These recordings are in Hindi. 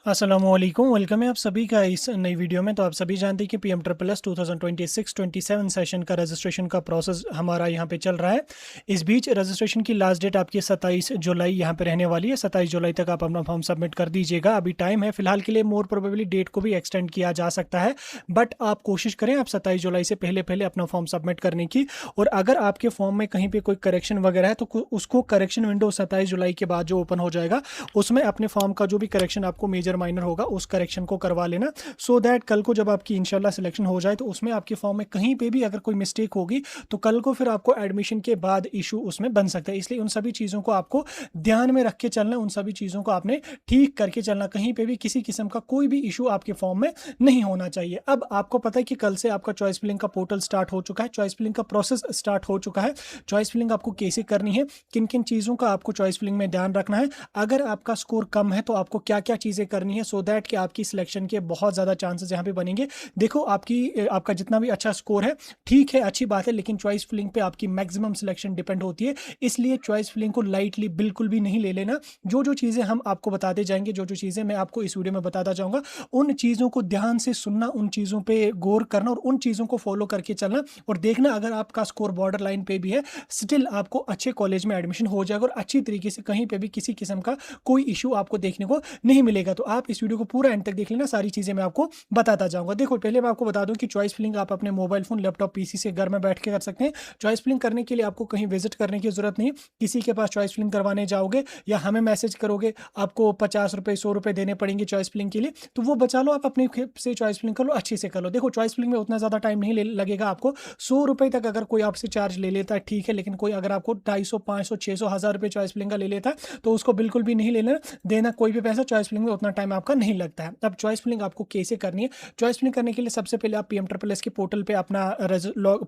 अस्सलामुअलैकुम, वेलकम है आप सभी का इस नई वीडियो में। तो आप सभी जानते हैं कि पीएम ट्रिपल एस 2026-27 सेशन का रजिस्ट्रेशन का प्रोसेस हमारा यहाँ पे चल रहा है। इस बीच रजिस्ट्रेशन की लास्ट डेट आपकी 27 जुलाई यहाँ पे रहने वाली है। 27 जुलाई तक आप अपना फॉर्म सबमिट कर दीजिएगा। अभी टाइम है फिलहाल के लिए, मोर प्रोबेबली डेट को भी एक्सटेंड किया जा सकता है, बट आप कोशिश करें आप 27 जुलाई से पहले पहले अपना फॉर्म सबमिट करने की। और अगर आपके फॉर्म में कहीं पर कोई करेक्शन वगैरह है तो उसको करेक्शन विंडो 27 जुलाई के बाद जो ओपन हो जाएगा उसमें अपने फॉर्म का जो भी करेक्शन आपको मेजर माइनर होगा उस करेक्शन को करवा लेना, सो दैट कल को जब आपकी इंशाल्लाह सिलेक्शन हो जाए तो उसमें आपके फॉर्म में कहीं पे भी अगर कोई मिस्टेक होगी तो कल को फिर आपको एडमिशन के बाद इशू उसमें बन सकता है। इसलिए उन सभी चीज़ों को आपको ध्यान में रख के चलना, उन सभी चीज़ों को आपने ठीक करके चलना। कहीं पे भी किसी किस्म का कोई भी इशू आपके फॉर्म में नहीं होना चाहिए। अब आपको पता है कि कल से आपका चॉइस फिलिंग का पोर्टल स्टार्ट हो चुका है, चॉइस फिलिंग का प्रोसेस स्टार्ट हो चुका है। चॉइस फिलिंग आपको कैसे करनी है, किन किन चीज़ों का आपको चॉइस फिलिंग में ध्यान रखना है, अगर आपका स्कोर कम है तो आपको क्या क्या चीज़ें करनी है, सो दैट कि आपकी सिलेक्शन के बहुत ज़्यादा चांसेस यहाँ पे बनेंगे। देखो आपका जितना भी अच्छा स्कोर है ठीक है, अच्छी बात है, लेकिन चॉइस फिलिंग पे आपकी मैक्सिमम सिलेक्शन डिपेंड होती है। इसलिए चॉइस फिलिंग को लाइटली बिल्कुल भी नहीं ले लेना। जो जो चीज़ें हम आपको बताते जाएंगे, जो जो चीज़ें मैं आपको इस वीडियो में बताता जाऊँगा, उन चीज़ों को ध्यान से सुनना, उन चीज़ों पर गौर करना और उन चीज़ों को फॉलो करके चलना। और देखना अगर आपका स्कोर बॉर्डर लाइन पे भी है, स्टिल आपको अच्छे कॉलेज में एडमिशन हो जाएगा और अच्छी तरीके से कहीं पे भी किसी किस्म का कोई इशू आपको देखने को नहीं मिलेगा। तो आप इस वीडियो को पूरा एंड तक देख लेना, सारी चीज़ें मैं आपको बताता जाऊंगा। देखो पहले मैं आपको बता दूं कि चॉइस फिलिंग आप अपने मोबाइल फोन, लैपटॉप, पीसी से घर में बैठ के कर सकते हैं। चॉइस फिलिंग करने के लिए आपको कहीं विजिट करने की जरूरत नहीं। किसी के पास चॉइस फिलिंग करवाने जाओगे या हमें मैसेज करोगे, आपको 50 रुपये 100 रुपये देने पड़ेंगे चॉइस फिलिंग के लिए, तो वो बचा लो, आप अपने से चॉइस फिलिंग कर लो, अच्छे से कर लो। देखो चॉइस फिलिंग में उतना ज़्यादा टाइम नहीं लगेगा आपको। 100 रुपये तक अगर कोई आपसे चार्ज ले लेता है ठीक है, लेकिन कोई अगर आपको 250, 500, 600, 1000 रुपये चॉइस फिलिंग का ले लेता है तो उसको बिल्कुल भी नहीं लेना देना कोई भी पैसा। चॉइस फिलिंग में उतना टाइम आपका नहीं लगता है। अब चॉइस फिलिंग आपको कैसे करनी है, चॉइस फिलिंग करने के लिए सबसे पहले आप पीएम ट्रिपल एस के पोर्टल पे अपना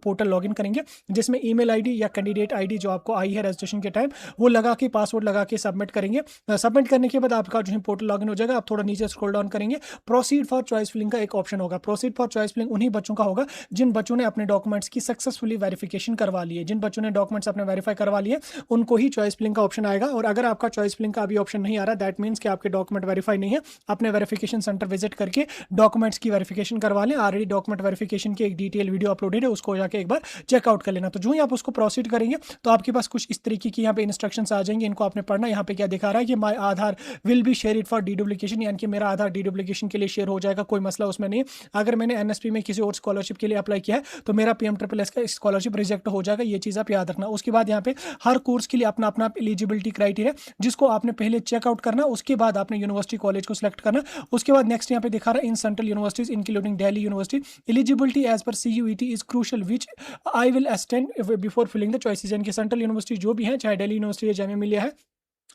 पोर्टल लॉगिन करेंगे, जिसमें ईमेल आईडी या कैंडिडेट आईडी जो आपको आई है रजिस्ट्रेशन के टाइम वो लगा के, पासवर्ड लगा के सबमिट करेंगे। सबमिट करने के बाद आपका जो है पोर्टल लॉगिन हो जाएगा। आप थोड़ा नीचे स्क्रॉल डाउन करेंगे, प्रोसीड फॉर चॉइस फिलिंग का एक ऑप्शन होगा। प्रोसीड फॉर चॉइस फिलिंग उन्हीं बच्चों का होगा जिन बच्चों ने अपने डॉक्यूमेंट्स की सक्सेसफुली वेरिफिकेशन करवा ली है। जिन बच्चों ने डॉक्यूमेंट्स अपने वेरीफाई करवा लिए उनको ही चॉइस फिलिंग का ऑप्शन आएगा। और अगर आपका चॉइस फिलिंग का अभी ऑप्शन नहीं आ रहा, दैट मीन्स कि आपके डॉक्यूमेंट वेरीफाई नहीं है। अपने वेरिफिकेशन सेंटर विजिट करके डॉक्यूमेंट्स की वेरिफिकेशन करवा लें। ऑलरेडी डॉक्यूमेंट वेरिफिकेशन की एक डिटेल वीडियो अपलोडेड है, उसको जाके एक बार चेकआउट कर लेना। तो जो ही आप उसको प्रोसीड करेंगे तो आपके पास कुछ इस तरीके की यहाँ पे इंस्ट्रक्शंस आ जाएंगे, इनको आपने पढ़ना। यहाँ पे क्या दिखा रहा है कि my Aadhaar will be share it for deduplication, यानी कि मेरा आधार डीडुप्लीकेशन के लिए शेयर हो जाएगा, कोई मसला उसमें नहीं। अगर मैंने एनएसपी में किसी और स्कॉलरशिप के लिए अप्लाई किया है तो मेरा पीएम ट्रिपल एस का स्कॉलरशिप रिजेक्ट हो जाएगा, ये चीज़ आप याद रखना। उसके बाद यहाँ पे हर कोर्स के लिए अपना अपना एलिजिबिलिटी क्राइटेरिया जिसको आपने पहले चेकआउट करना, उसके बाद आपने यूनिवर्सिटी कॉलेज को सिलेक्ट करना। उसके बाद नेक्स्ट यहाँ पे दिखा रहा है in central universities including Delhi university eligibility age पर CUET is crucial which I will attend before filling the choices. यानी कि सेंट्रल यूनिवर्सिटी जो भी है, चाहे दिल्ली यूनिवर्सिटी या जामिया मिलिया है,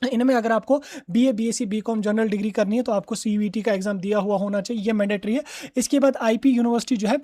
इनमें अगर आपको BA BSc BCom general degree करनी है तो आपको CUET का एग्जाम दिया हुआ होना चाहिए, ये मैंडेटरी है। इसके बाद IP यूनिवर्सिटी जो है,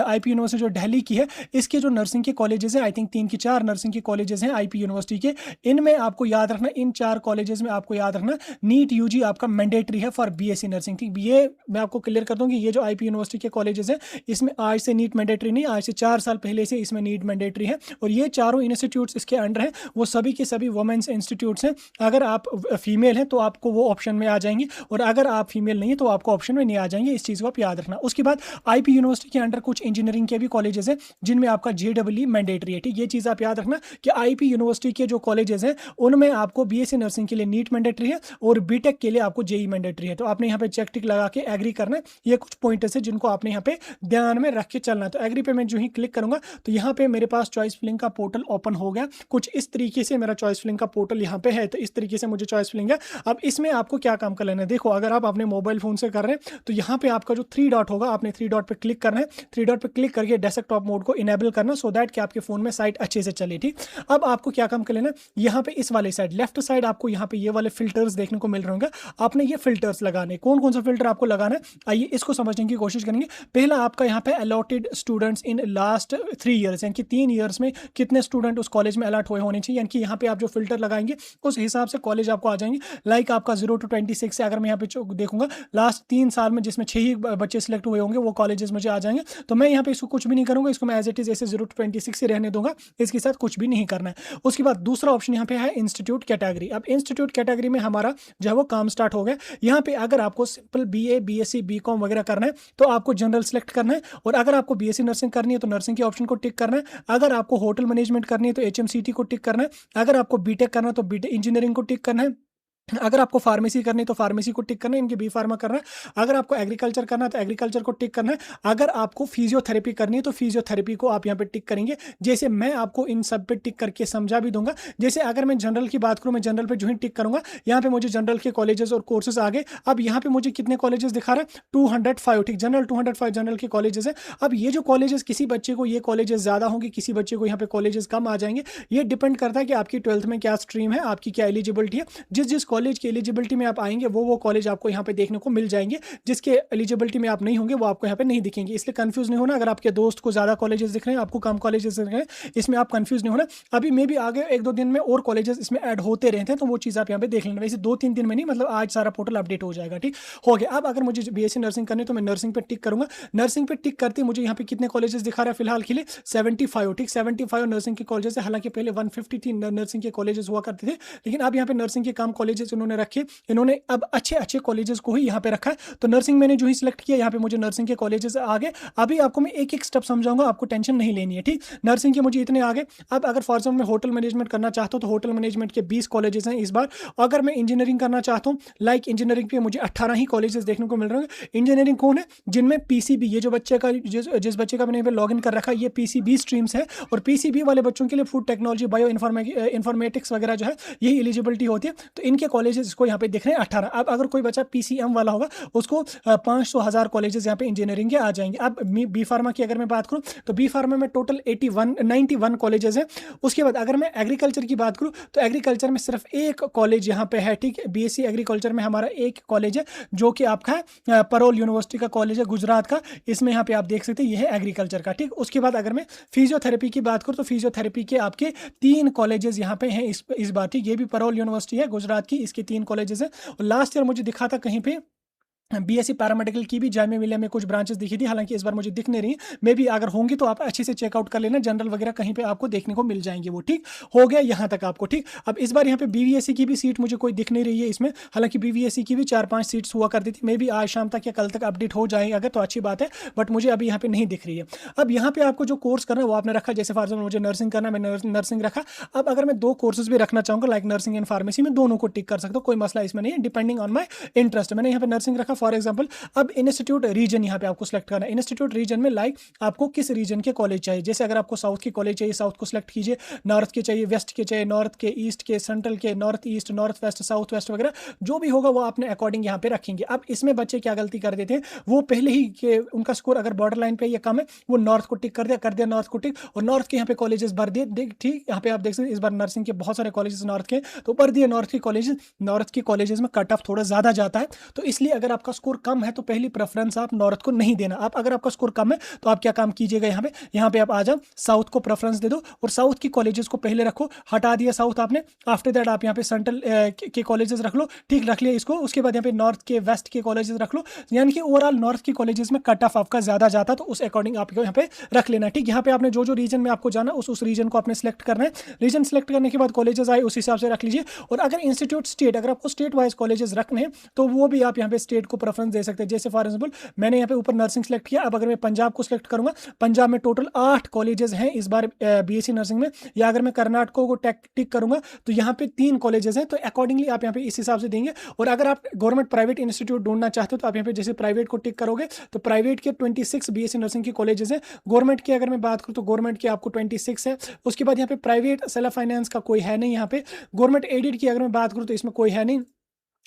IP यूनिवर्सिटी जो दिल्ली की है, इसके जो नर्सिंग के कॉलेजेस हैं, आई थिंक 3 की 4 नर्सिंग के कॉलेजेस हैं IP यूनिवर्सिटी के, इनमें आपको याद रखना, इन 4 कॉलेजेस में आपको याद रखना नीट UG आपका मैंडेटरी है फॉर BSc नर्सिंग। ठीक, ये मैं आपको क्लियर कर दूँ कि ये जो IP यूनिवर्सिटी के कॉलेजेस हैं इसमें आज से नीट मैंडेटरी नहीं, आज से 4 साल पहले से इसमें नीट मैंडेटरी है। और ये चारों इंस्टीट्यूट्स इसके अंडर हैं, वो सभी के सभी वुमेन्स इंस्टीट्यूट्स हैं। अगर आप फीमेल है तो आपको वो ऑप्शन में आ जाएंगी, और अगर आप फीमेल नहीं है तो आपको ऑप्शन में नहीं आ जाएंगे। इस चीज़ को आप याद रखना। उसके बाद IP यूनिवर्सिटी के अंडर कुछ इंजीनियरिंग के भी कॉलेजेस हैं जिनमें आपका JEE मैंडेटरी है। ठीक, ये चीज़ आप याद रखना कि IP यूनिवर्सिटी के जो कॉलेजेस हैं उनमें आपको BSc नर्सिंग के लिए नीट मैंडेटरी है और BTech के लिए आपको JEE मैंडेटरी है। तो आपने यहाँ पे चेक टिक लगा के एग्री करना है। ये कुछ पॉइंट्स है जिनको आपने यहाँ पे ध्यान में रख के चलना है। तो एग्री पे मैं जो ही क्लिक करूंगा तो यहाँ पे मेरे पास चॉइस फिलिंग का पोर्टल ओपन हो गया। कुछ इस तरीके से मेरा चॉइस फिलिंग का पोर्टल यहाँ पे है। तो इस तरीके से मुझे चॉइस फिलिंग है। अब इसमें आपको क्या काम कर लेना है, देखो अगर आप अपने मोबाइल फोन से कर रहे हैं तो यहाँ पे आपका जो 3 डॉट होगा, आपने 3 डॉट पे क्लिक करना है। 3 डॉट पे क्लिक करके डेस्कटॉप मोड को इनेबल करना, सो दैट कि आपके फोन में साइट अच्छे से चले। ठीक, अब आपको क्या काम कर लेना है, यहाँ पे इस वाले साइड लेफ्ट साइड आपको यहाँ पे ये वाले फिल्टर्स देखने को मिल रहे होंगे। आपने ये फिल्टर्स लगाने, कौन कौन सा फिल्टर आपको लगाना है, आइए इसको समझने की कोशिश करेंगे। पहला आपका यहाँ पे allotted students in last 3 years, यानी कि 3 ईयर्स में कितने स्टूडेंट उस कॉलेज में अलॉट हुए होने चाहिए। यानी कि यहाँ पे आप जो फिल्टर लगाएंगे उस हिसाब से कॉलेज आपको आ जाएंगे। लाइक आपका 0 to 26 है, अगर मैं यहाँ पे देखूंगा लास्ट 3 साल में जिसमें 6 ही बच्चे सिलेक्ट हुए होंगे वो कॉलेजेस मुझे आ जाएंगे। तो मैं यहाँ पे इसको कुछ भी नहीं करूंगा, इसको मैं एज इट इज ऐसे 0 to 26 ही रहने दूंगा, इसके साथ कुछ भी नहीं करना है। उसके बाद दूसरा ऑप्शन यहाँ पे है इंस्टीट्यूट कैटेगरी। अब इंस्टीट्यूट कैटेगरी में हमारा जो है वो काम स्टार्ट हो गया। यहाँ पे अगर आपको सिंपल BA BSc BCom वगैरह करना है तो आपको जनरल सेलेक्ट करना है, और अगर आपको BSc नर्सिंग करनी है तो नर्सिंग के ऑप्शन को टिक करना है, अगर आपको होटल मैनेजमेंट करनी है तो HMCT को टिक करना है, अगर आपको बीटेक करना है तो बीटेक इंजीनियरिंग को टिक करना है, अगर आपको फार्मेसी करनी है तो फार्मेसी को टिक करना है, इनके बी फार्मा करना है, अगर आपको एग्रीकल्चर करना है तो एग्रीकल्चर को टिक करना है, अगर आपको फिजियोथेरेपी करनी है तो फिजियोथेरेपी को आप यहाँ पे टिक करेंगे। जैसे मैं आपको इन सब पे टिक करके समझा भी दूंगा। जैसे अगर मैं जनरल की बात करूँ, मैं जनरल पे जो ही टिक करूंगा यहाँ पे मुझे जनरल के कॉलेजेस और कोर्सेज आ गए। अब यहाँ पे मुझे कितने कॉलेजेस दिखा रहा है, 205, ठीक, जनरल 205 जनरल के कॉलेजेस है। अब ये जो कॉलेजेस, किसी बच्चे को ये कॉलेजेस ज्यादा होंगे, किसी बच्चे को यहाँ पे कॉलेजेस कम आ जाएंगे। ये डिपेंड करता है कि आपकी 12th में क्या स्ट्रीम है, आपकी क्या एलिजिबिलिटी है। जिस कॉलेज की एलिजिबिलिटी में आप आएंगे वो कॉलेज आपको यहाँ पे देखने को मिल जाएंगे, जिसके एलिजिबिलिटी में आप नहीं होंगे वो आपको यहाँ पे नहीं दिखेंगे। इसलिए कंफ्यूज नहीं होना, अगर आपके दोस्त को ज्यादा कॉलेजेस दिख रहे हैं, आपको कम कॉलेजेस दिख रहे हैं, इसमें आप कंफ्यूज नहीं होना। अभी मे भी आगे 1-2 दिन में और कॉलेजेस इसमें ऐड होते रहते हैं, तो वो चीज़ आप यहाँ पे देख लेना। वैसे 2-3 दिन में नहीं, मतलब आज सारा पोर्टल अपडेट हो जाएगा, ठीक हो गया। अब अगर मुझे BSc नर्सिंग करनी है तो मैं नर्सिंग पे टिक करूंगा। नर्सिंग पे टिक करते मुझे यहाँ पे कितने कॉलेजेस दिखा रहा है फिलहाल के लिए, 75, ठीक, 75 नर्सिंग के कॉलेजेस है। हालांकि पहले 153 नर्सिंग के कॉलेजेस हुआ करते थे, लेकिन अब यहाँ पे नर्सिंग के कम कॉलेजेस इन्होंने रखे, इन्होंने अब अच्छे कॉलेजेस को ही यहाँ पे रखा है। तो नर्सिंग मैंने जो ही सिलेक्ट किया, यहाँ पे मुझे नर्सिंग के कॉलेजेस आ गए। अभी आपको मैं एक स्टेप समझाऊंगा, आपको टेंशन नहीं लेनी है, ठीक। नर्सिंग के मुझे इतने आ गए। अब अगर फॉर एग्जाम्पल मैं होटल मैनेजमेंट करना चाहता हूँ तो होटल मैनेजमेंट के 20 कॉलेजेस हैं इस बार। अगर मैं इंजीनियरिंग करना चाहता हूँ, लाइक इंजीनियरिंग पे मुझे 18 ही कॉलेजेस देखने को मिल रहे हैं। इंजीनियरिंग कौन है, जिनमें PCB, ये जो बच्चे का जिस बच्चे का मैंने लॉग इन कर रखा है ये PCB स्ट्रीम्स है, और PCB वाले बच्चों के लिए फूड टेक्नोलॉजी, बायो इन्फॉर्मेटिक्स वगैरह जो है यही एलिजिबिलिटी होती है। तो इनके कॉलेजेस इसको यहाँ पे दिख रहे हैं 18। अब अगर कोई बच्चा PCM वाला होगा उसको 500,000 कॉलेजेस यहाँ पे इंजीनियरिंग के आ जाएंगे। अब बी फार्मा की अगर मैं बात करूँ तो बी फार्मा में टोटल 91 कॉलेजेस हैं। उसके बाद अगर मैं एग्रीकल्चर की बात करूँ तो एग्रीकल्चर में सिर्फ एक कॉलेज यहाँ पे है, ठीक, BSc एग्रीकल्चर में हमारा एक कॉलेज है जो कि आपका है परोल यूनिवर्सिटी का कॉलेज है गुजरात का। इसमें यहाँ पे आप देख सकते हैं ये है एग्रीकल्चर का, ठीक। उसके बाद अगर मैं फिजियोथेरेपी की बात करूँ तो फिजियोथेरेपी के आपके 3 कॉलेजेस यहाँ पे हैं इस बार, ठीक। ये भी परोल यूनिवर्सिटी है गुजरात की, इसके 3 कॉलेजेस हैं। और लास्ट ईयर मुझे दिखा था कहीं पे BSc पैरामेडिकल की भी जामिया मिलिया में कुछ ब्रांचेस दिखी थी, हालांकि इस बार मुझे दिख नहीं रही। मे भी अगर होंगी तो आप अच्छे से चेकआउट कर लेना, जनरल वगैरह कहीं पे आपको देखने को मिल जाएंगे वो, ठीक हो गया यहाँ तक आपको, ठीक। अब इस बार यहाँ पे BVSc की भी सीट मुझे कोई दिख नहीं रही है इसमें, हालांकि BVSc की भी 4-5 सीट्स हुआ करती थी। मे भी आज शाम तक या कल तक अपडेट हो जाएंगे अगर तो अच्छी बात है, बट मुझे अभी यहाँ पे नहीं दिख रही है। अब यहाँ पे आपको जो कोर्स करना है वो आपने रखा, जैसे फॉर एग्जाम्पल मुझे नर्सिंग करना है, मैंने नर्सिंग रखा। अब अगर मैं 2 कोर्सेज भी रखना चाहूँगा लाइक नर्सिंग एंड फार्मेसी, में दोनों को टिक कर सकता हूँ, कोई मसला इसमें नहीं है, डिपेंडिंग ऑन माई इंटरेस्ट। मैंने यहाँ पे नर्सिंग रखा फॉर एग्जाम्पल। अब इंस्टीट्यूट रीजन यहाँ पे आपको सिलेक्ट करना है। इंस्टीट्यूट रीजन में लाइक आपको किस रीजन के कॉलेज चाहिए, जैसे अगर आपको साउथ के कॉलेज चाहिए साउथ को सिलेक्ट कीजिए, नॉर्थ के चाहिए वेस्ट के चाहिए नॉर्थ के, ईस्ट के सेंट्रल के, north east, north west, south west वगैरह जो भी होगा वो आपने अकॉर्डिंग यहाँ पे रखेंगे। अब इसमें बच्चे क्या गलती कर देते हैं, वो पहले ही के उनका स्कोर अगर बॉर्डर लाइन पे या कम है वो नॉर्थ को टिक कर दिया नॉर्थ को टिक, और नॉर्थ के यहाँ पे कॉलेजेस भर दिए, ठीक। यहाँ पे आप देख सकते हैं इस बार नर्सिंग के बहुत सारे कॉलेजेस नॉर्थ के तो भर दिए नॉर्थ के कॉलेजेस में कट ऑफ थोड़ा ज्यादा जाता है। तो इसलिए अगर आपका स्कोर कम है तो पहली प्रेफरेंस आप नॉर्थ को नहीं देना। आप अगर आपका स्कोर कम है तो आप क्या काम कीजिएगा, यहाँ पे आप आ जाओ, साउथ को प्रेफरेंस दे दो और साउथ की कॉलेजेस को पहले रखो। हटा दिया साउथ आपने, आफ्टर दैट आप यहाँ पे सेंट्रल के कॉलेजेस रख लो, ठीक, रख लिया इसको। उसके बाद यहाँ पे नॉर्थ के, वेस्ट के कॉलेजेस रख लो, यानी कि ओवरऑल नॉर्थ की कॉलेजेस में कट ऑफ आपका ज्यादा जाता है, तो उस अकॉर्डिंग आपको यहाँ पे रख लेना, ठीक। यहाँ पे आपने जो रीजन में आपको जाना उस रीजन को आपने सिलेक्ट करना है। रीजन सिलेक्ट करने के बाद कॉलेजेस आए उस हिसाब से रख लीजिए। और अगर इंस्टीट्यूट स्टेट, अगर आपको स्टेट वाइज कॉलेजेस रखने हैं तो वो भी आप यहाँ पे स्टेट को प्रेफरेंस दे सकते हैं। जैसे फॉर एग्जाम्पल मैंने यहाँ पे ऊपर नर्सिंग सेलेक्ट किया। अब अगर मैं पंजाब को सिलेक्ट करूंगा, पंजाब में टोटल 8 कॉलेजेस हैं इस बार BSc नर्सिंग में, या अगर मैं कर्नाटक को टिक करूंगा तो यहाँ पे 3 कॉलेजेस हैं, तो अकॉर्डिंगली आप यहाँ पे इस हिसाब से देंगे। और अगर आप गवर्नमेंट प्राइवेट इंस्टीट्यूट ढूंढना चाहते हो तो आप यहाँ पे जैसे प्राइवेट को टिक करोगे तो प्राइवेट के 26 BSc नर्सिंग के कॉलेजेस हैं। गवर्नमेंट की अगर मैं बात करूँ तो गवर्नमेंट के आपको 26 है। उसके बाद यहाँ पे प्राइवेट सेल्फ फाइनेंस का कोई है नहीं, यहाँ पे गवर्नमेंट एडेड की अगर मैं बात करूँ तो इसमें कोई है नहीं।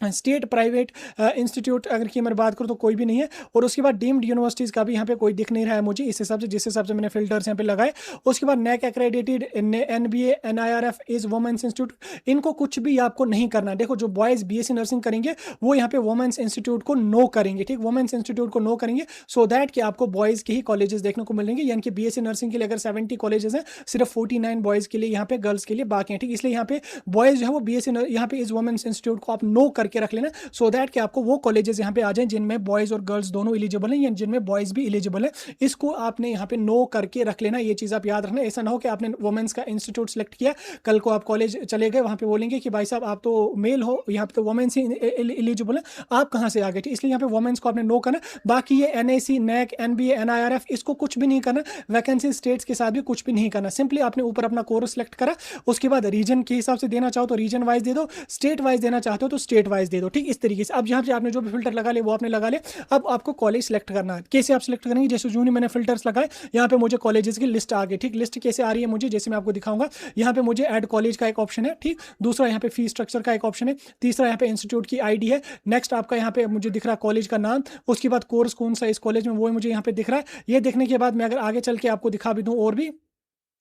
स्टेट प्राइवेट इंस्टीट्यूट अगर की मैं बात करूँ तो कोई भी नहीं है। और उसके बाद डीम्ड यूनिवर्सिटीज़ का भी यहाँ पे कोई दिख नहीं रहा है मुझे इस हिसाब से, जिस हिसाब से मैंने फिल्टर्स यहाँ पे लगाए। उसके बाद NAAC accredited NBA NIRF is women's institute, इनको कुछ भी आपको नहीं करना। देखो जो बॉयज़ BSc नर्सिंग करेंगे वो यहाँ पे वुमेन्स इंस्टीट्यूट को नो करेंगे, ठीक, वुमेन्स इंस्टीट्यूट को नो करेंगे, सो दैट कि आपको बॉयज़ के ही कॉलेजेस देखने को मिलेंगे। यानी कि BSc नर्सिंग के लिए अगर 70 कॉलेजेस हैं, सिर्फ 49 बॉयज़ के लिए यहाँ पे, गर्ल्स के लिए बाकी हैं, ठीक। इसलिए यहाँ पे बॉयज़ जो है वो BSc यहाँ पे इज वुमेन्स इंस्टीट्यूट को आप नो करके रख लेना, सो दैट कि आपको वो कॉलेजेस यहाँ पे आ जाएं जिनमें बॉयज़ और गर्ल्स दोनों एलिजिबल हैं, या जिनमें बॉयज़ भी एलिजिबल है। इसको आपने यहाँ पे नो करके रख लेना, ये चीज़ आप याद रखना। ऐसा ना हो कि आपने वुमेन्स का इंस्टीट्यूट सेलेक्ट किया, कल को आप कॉलेज चले गए, वहाँ पे बोलेंगे कि भाई साहब आप तो मेल हो, यहाँ पे तो वुमेन्स ही एलिजिबल है, आप कहाँ से आ गए, ठीक। इसलिए यहाँ पे वुमेन्स को आपने नो करना। बाकी ये NAC NAC NBA NIRF इसको कुछ भी नहीं करना, वैकेंसी स्टेट्स के साथ भी कुछ भी नहीं करना। सिंपली आपने ऊपर अपना कोर्स सेलेक्ट करा, उसके बाद रीजन के हिसाब से देना चाहो तो रीजन वाइज दे दो, स्टेट वाइज देना चाहते हो तो स्टेट वाइज दे दो, ठीक। इस तरीके से अब यहाँ पे आपने जो भी फिल्टर लगा ले वो आपने लगा ले। अब आपको कॉलेज सेलेक्ट करना है, कैसे आप सेलेक्ट करेंगे, जैसे जो मैंने फिल्टर्स लगाए यहाँ पे मुझे कॉलेजेस की लिस्ट आ गई, ठीक। लिस्ट कैसे आ रही है मुझे, जैसे मैं आपको दिखाऊंगा। यहाँ पे मुझे ऐड कॉलेज का एक ऑप्शन है, ठीक। दूसरा यहाँ पे फी स्ट्रक्चर का एक ऑप्शन है। तीसरा यहाँ पे इंस्टीट्यूट की ID है। नेक्स्ट आपका यहाँ पे मुझे दिख रहा है कॉलेज का नाम। उसके बाद कोर्स कौन सा इस कॉलेज में वो मुझे यहाँ पे दिख रहा है। ये देखने के बाद मैं अगर आगे चल के आपको दिखा भी दूँ और भी,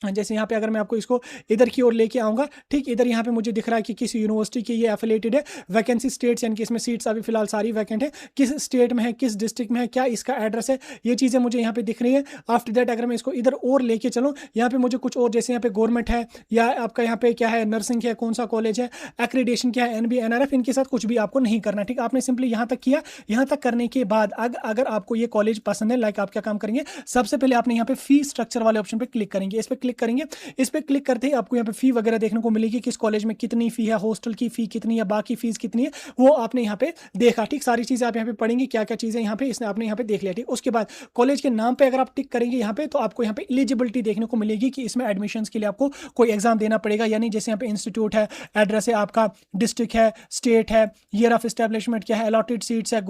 जैसे यहाँ पे अगर मैं आपको इसको इधर की ओर लेके आऊँगा, ठीक, इधर यहाँ पे मुझे दिख रहा है कि किस यूनिवर्सिटी के ये एफिलेटेड है। वैकेंसी स्टेट्स यानी कि इसमें सीट्स अभी फिलहाल सारी वैकेंट है, किस स्टेट में है, किस डिस्ट्रिक्ट में है, क्या इसका एड्रेस है, ये चीज़ें मुझे यहाँ पे दिख रही है। आफ्टर दैट अगर मैं इसको इधर और लेके चलूँ, यहाँ पे मुझे कुछ और, जैसे यहाँ पे गवर्नमेंट है या आपका यहाँ पे क्या है, नर्सिंग है, कौन सा कॉलेज है, एक्रीडेशन क्या है, NBA NRF, इनके साथ कुछ भी आपको नहीं करना, ठीक। आपने सिंपली यहाँ तक किया। यहाँ तक करने के बाद अगर आपको ये कॉलेज पसंद है, लाइक आप क्या काम करेंगे, सबसे पहले आपने यहाँ पे फी स्ट्रक्चर वाले ऑप्शन पे क्लिक करेंगे। इस पर क्लिक करेंगे, इस पे क्लिक करते ही आपको यहाँ पे फी वगैरह देखने को मिलेगी, किस कॉलेज में कितनी फी है, हॉस्टल की फी कितनी है, बाकी फीस कितनी है, वो आपने यहाँ पे देखा, ठीक। सारी चीजें आप यहाँ पे पढ़ेंगे, क्या क्या चीजें यहाँ पे इसने आपने यहाँ पे देख लिया, ठीक। उसके बाद कॉलेज के नाम पे अगर आप टिक करेंगे यहाँ पे, तो आपको यहाँ पे एलिजिबिलिटी देखने को मिलेगी कि इसमें एडमिशन के लिए आपको कोई एग्जाम देना पड़ेगा, यानी जैसे यहाँ पे इंस्टीट्यूट है, एड्रेस है आपका, डिस्ट्रिक्ट है, स्टेट है, ईयर ऑफ एस्टेब्लिशमेंट क्या है, अलॉटेड सीट्स है,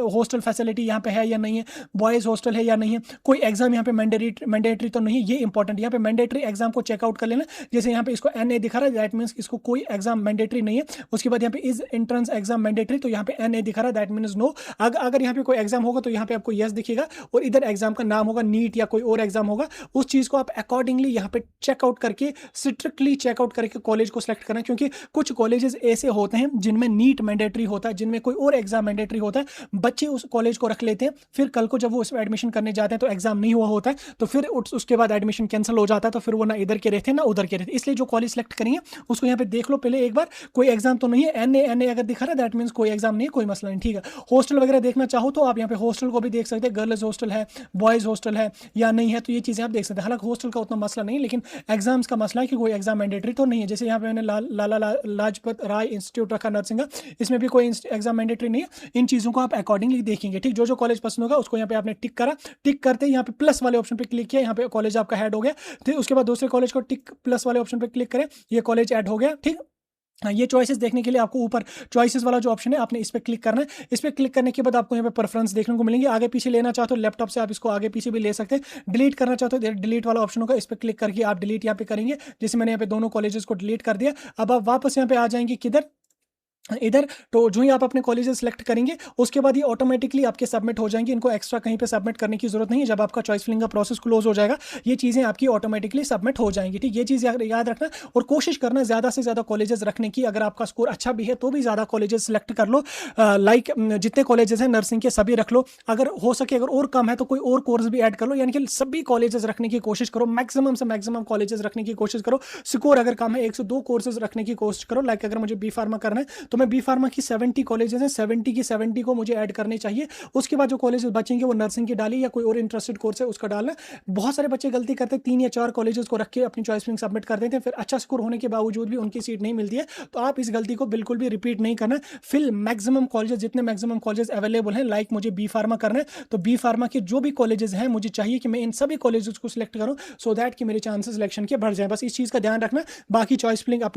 हॉस्टल फैसिलिटी यहाँ पे है या नहीं है, बॉयज हॉस्टल है या नहीं है, कोई एग्जाम यहाँ पे मैंडेटरी तो नहीं है, ये इंपॉर्टेंट, यहाँ पे मैंडेटरी एग्जाम को चेकआउट कर लेना। जैसे यहाँ पे इसको NA दिखा रहा है, दैट मीन्स इसको कोई एग्जाम मैंडेटरी नहीं है। उसके बाद यहाँ पे इज एंट्रेंस एग्जाम मैंडेटरी, तो यहाँ पे NA दिखा रहा है, दैट मीन्स नो। अगर यहाँ पे कोई एग्जाम होगा तो यहाँ पे आपको यस दिखेगा, और इधर एग्जाम का नाम होगा नीट या कोई और एग्जाम होगा, उस चीज को आप अकॉर्डिंगली यहाँ पे चेकआउट करके, स्ट्रिक्टली चेकआउट करके कॉलेज को सिलेक्ट करना। क्योंकि कुछ कॉलेजेस ऐसे होते हैं जिनमें नीट मैंडेटरी होता है, जिनमें कोई और एग्जाम मैंडेटरी होता है, बच्चे उस कॉलेज को रख लेते हैं, फिर कल को जब वो उसमें एडमिशन करने जाते हैं तो एग्जाम नहीं हुआ होता है, तो फिर उसके बाद एडमिशन कैंसिल हो जाता है, तो फिर वो ना इधर के रहते हैं ना उधर के रहते। इसलिए जो कॉलेज सेलेक्ट करेंगे उसको यहाँ पे देख लो पहले एक बार, कोई एग्जाम तो नहीं है, NA अगर दिखा रहा है दैट मीन्स कोई एग्जाम नहीं है, कोई मसला नहीं, ठीक है। हॉस्टल वगैरह देखना चाहो तो आप यहाँ पे हॉस्टल को भी देख सकते हैं, गर्ल्स हॉस्टल है, बॉयज हॉस्टल है या नहीं है, तो ये चीज़ें आप देख सकते हैं। हालांकि हॉस्टल का उतना मसला नहीं, लेकिन एग्जाम्स का मसला है कि कोई एग्जाम मैंडेटरी तो नहीं है। जैसे यहाँ पे मैंने लाला लाजपत राय इंस्टीट्यूट रखा नर्सिंग का, इसमें भी कोई एग्जाम मैंडेटरी नहीं है। इन चीज़ों को आप अकॉर्डिंगली देखेंगे, ठीक। जो कॉलेज पसंद होगा उसको यहाँ पे आपने टिक करा, टिक करते ही यहाँ पे प्लस वाले ऑप्शन पे क्लिक किया, यहाँ पे कॉलेज आपका ऐड हो गया। फिर उसके बाद दूसरे कॉलेज को टिक प्लस वाले ऑप्शन पे क्लिक करें, ये कॉलेज ऐड हो गया, ठीक। हाँ, ये चॉइसेस देखने के लिए आपको ऊपर चॉइसेस वाला जो ऑप्शन है आपने इस पर क्लिक करना है। इस पर क्लिक करने के बाद आपको यहाँ पे प्रेफरेंस देखने को मिलेंगे। आगे पीछे लेना चाहते हो लैपटॉप से आप इसको आगे पीछे भी ले सकते हैं। डिलीट करना चाहते हो डिलीट वाला ऑप्शन होगा, इस पर क्लिक करके आप डिलीट यहाँ पे करेंगे। जैसे मैंने यहाँ पे दोनों कॉलेजेस को डिलीट कर दिया। अब आप वापस यहाँ पे आ जाएंगे किधर, इधर। तो जो ही आप अपने कॉलेजेस सेलेक्ट करेंगे उसके बाद ये ऑटोमेटिकली आपके सबमिट हो जाएंगे, इनको एक्स्ट्रा कहीं पे सबमिट करने की जरूरत नहीं है। जब आपका चॉइस फिलिंग का प्रोसेस क्लोज हो जाएगा ये चीज़ें आपकी ऑटोमेटिकली सबमिट हो जाएंगी, ठीक। ये चीज़ याद रखना और कोशिश करना ज़्यादा से ज़्यादा कॉलेजेस रखने की। अगर आपका स्कोर अच्छा भी है तो भी ज़्यादा कॉलेजेस सेलेक्ट कर लो, लाइक जितने कॉलेजेस हैं नर्सिंग के सभी रख लो। अगर हो सके अगर और कम है तो कोई और कोर्स भी ऐड कर लो, यानी कि सभी कॉलेजेस रखने की कोशिश करो, मैक्सिमम से मैक्सिमम कॉलेजेस रखने की कोशिश करो। स्कोर अगर कम है 102 कोर्सेज रखने की कोशिश करो। लाइक अगर मुझे बी फार्मा करना है तो मैं बी फार्मा की 70 कॉलेजेस हैं, 70 की 70 को मुझे ऐड करने चाहिए। उसके बाद जो कॉलेजेस बचेंगे वो नर्सिंग की डाली या कोई और इंटरेस्टेड कोर्स है उसका डालना। बहुत सारे बच्चे गलती करते हैं 3 या 4 कॉलेजेस को रख के अपनी चॉइस फिलिंग सबमिट कर देते हैं, फिर अच्छा स्कोर होने के बावजूद भी उनकी सीट नहीं मिलती है। तो आप इस गलती को बिल्कुल भी रिपीट नहीं करना। फिल मैक्सिमम कॉलेजेस, जितने मैक्सिमम कॉलेजेस अवेलेबल हैं, लाइक मुझे बी फार्मा करना है तो बी फार्मा के जो भी कॉलेजेस हैं मुझे चाहिए कि मैं इन सभी कॉलेजेस को सिलेक्ट करूं, सो दैट कि मेरे चांसेस सिलेक्शन के बढ़ जाए। बस इस चीज़ का ध्यान रखना, बाकी चॉइस फिलिंग अपने